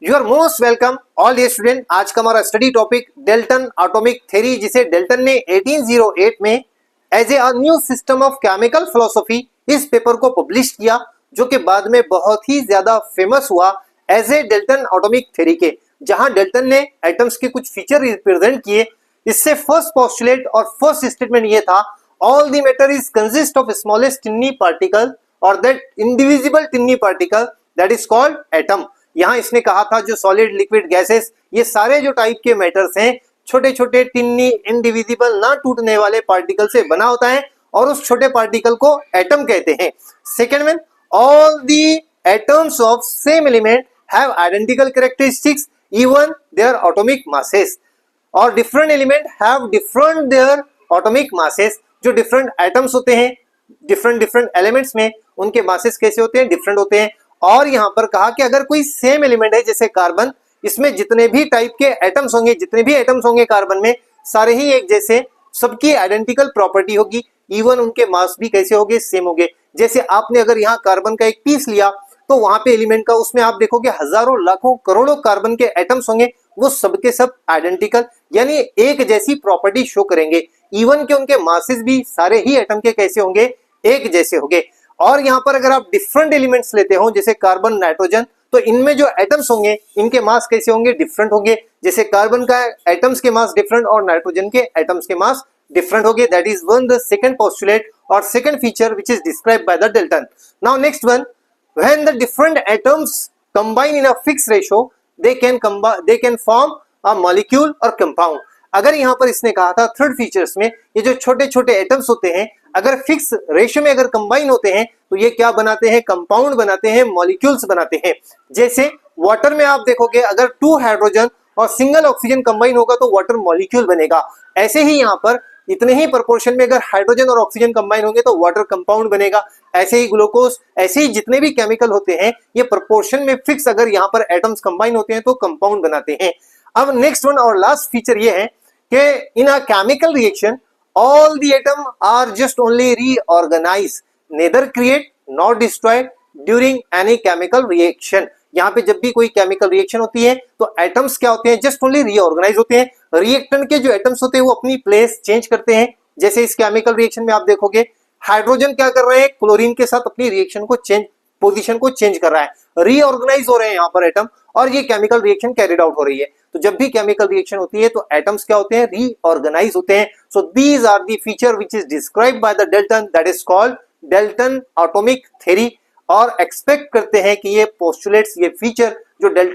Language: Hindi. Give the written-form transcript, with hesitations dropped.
You are most welcome all dear student. आज का हमारा study topic Dalton atomic theory, जिसे डेल्टन ने 1808 में as a new system of chemical philosophy इस पेपर को पब्लिश किया, जो कि बाद में बहुत ही ज्यादा फेमस हुआ as a Dalton atomic theory के, जहां डेल्टन ने एटम्स के कुछ फीचर रिप्रेजेंट किए। इससे फर्स्ट पोस्टुलेट और फर्स्ट स्टेटमेंट ये था, all the matter is consist of smallest tiny particle और that indivisible tiny particle that is called atom. यहां इसने कहा था जो सॉलिड लिक्विड गैसेस, ये सारे जो टाइप के मैटर्स हैं, छोटे छोटे टिन्नी इंडिविजिबल ना टूटने वाले पार्टिकल से बना होता है और उस छोटे पार्टिकल को एटम कहते हैं। सेकेंड में, all the atoms of same element have identical characteristics even their atomic masses, और different element have different their atomic masses. जो डिफरेंट एटम्स होते हैं डिफरेंट एलिमेंट्स में, उनके मासेस कैसे होते हैं, डिफरेंट होते हैं। और यहां पर कहा कि अगर कोई सेम एलिमेंट है जैसे कार्बन, इसमें जितने भी टाइप के एटम्स होंगे, जितने भी एटम्स होंगे कार्बन में, सारे ही एक जैसे, सबकी आइडेंटिकल प्रॉपर्टी होगी, इवन उनके मास भी कैसे होंगे, सेम होंगे। जैसे आपने अगर यहाँ कार्बन का एक पीस लिया तो वहां पे एलिमेंट का, उसमें आप देखोगे हजारों लाखों करोड़ों कार्बन के एटम्स होंगे, वो सबके सब आइडेंटिकल यानी एक जैसी प्रॉपर्टी शो करेंगे। इवन के उनके मासेस भी सारे ही एटम के कैसे होंगे, एक जैसे होंगे। और यहाँ पर अगर आप डिफरेंट एलिमेंट्स लेते हो जैसे कार्बन, नाइट्रोजन, तो इनमें जो एटम्स होंगे इनके मास कैसे होंगे, डिफरेंट होंगे। जैसे कार्बन का एटम्स के मास डिफरेंट और नाइट्रोजन के एटम्स के मास डिफरेंट होंगे। That is one the second postulate और second feature which is described by the Dalton. Now next one, when the different atoms combine in a fixed ratio they can form a molecule or compound। अगर यहाँ पर इसने कहा था थर्ड फीचर्स में, ये जो छोटे छोटे एटम्स होते हैं अगर फिक्स रेशियो में अगर कंबाइन होते हैं तो ये क्या बनाते हैं, कंपाउंड बनाते हैं, मॉलिक्यूल्स बनाते हैं। जैसे वाटर में आप देखोगे अगर 2 हाइड्रोजन और सिंगल ऑक्सीजन कंबाइन होगा तो वाटर मॉलिक्यूल बनेगा। ऐसे ही यहाँ पर इतने ही प्रोपोर्शन में अगर हाइड्रोजन और ऑक्सीजन कंबाइन होंगे तो वाटर कंपाउंड बनेगा। ऐसे ही ग्लूकोज, ऐसे ही जितने भी केमिकल होते हैं ये प्रोपोर्शन में फिक्स अगर यहाँ पर एटम्स कंबाइन होते हैं तो कंपाउंड बनाते हैं। अब नेक्स्ट वन और लास्ट फीचर ये है कि in a chemical reaction all the atom are just only reorganise, neither create not destroyed during any chemical reaction. यहाँ पे जब भी कोई केमिकल रिएक्शन होती है तो एटम्स क्या होते हैं, जस्ट ओनली रीऑर्गेनाइज होते हैं। रिएक्टेंट के जो एटम्स होते हैं वो अपनी प्लेस चेंज करते हैं। जैसे इस केमिकल रिएक्शन में आप देखोगे हाइड्रोजन क्या कर रहे हैं, क्लोरीन के साथ अपनी रिएक्शन को पोजीशन को चेंज कर रहा है, रीऑर्गेनाइज हो रहे हैं यहाँ पर एटम, और ये केमिकल रिएक्शन कैरिड आउट हो रही है। तो जब भी केमिकल रिएक्शन होती है तो एटम्स क्या होते हैं, रीऑर्गेनाइज होते हैं। So these are the feature which is described by the Dalton, that is called Dalton atomic theory. और एक्सपेक्ट करते हैं कि ये पोस्टुलेट्स, ये फीचर जो डेल्टन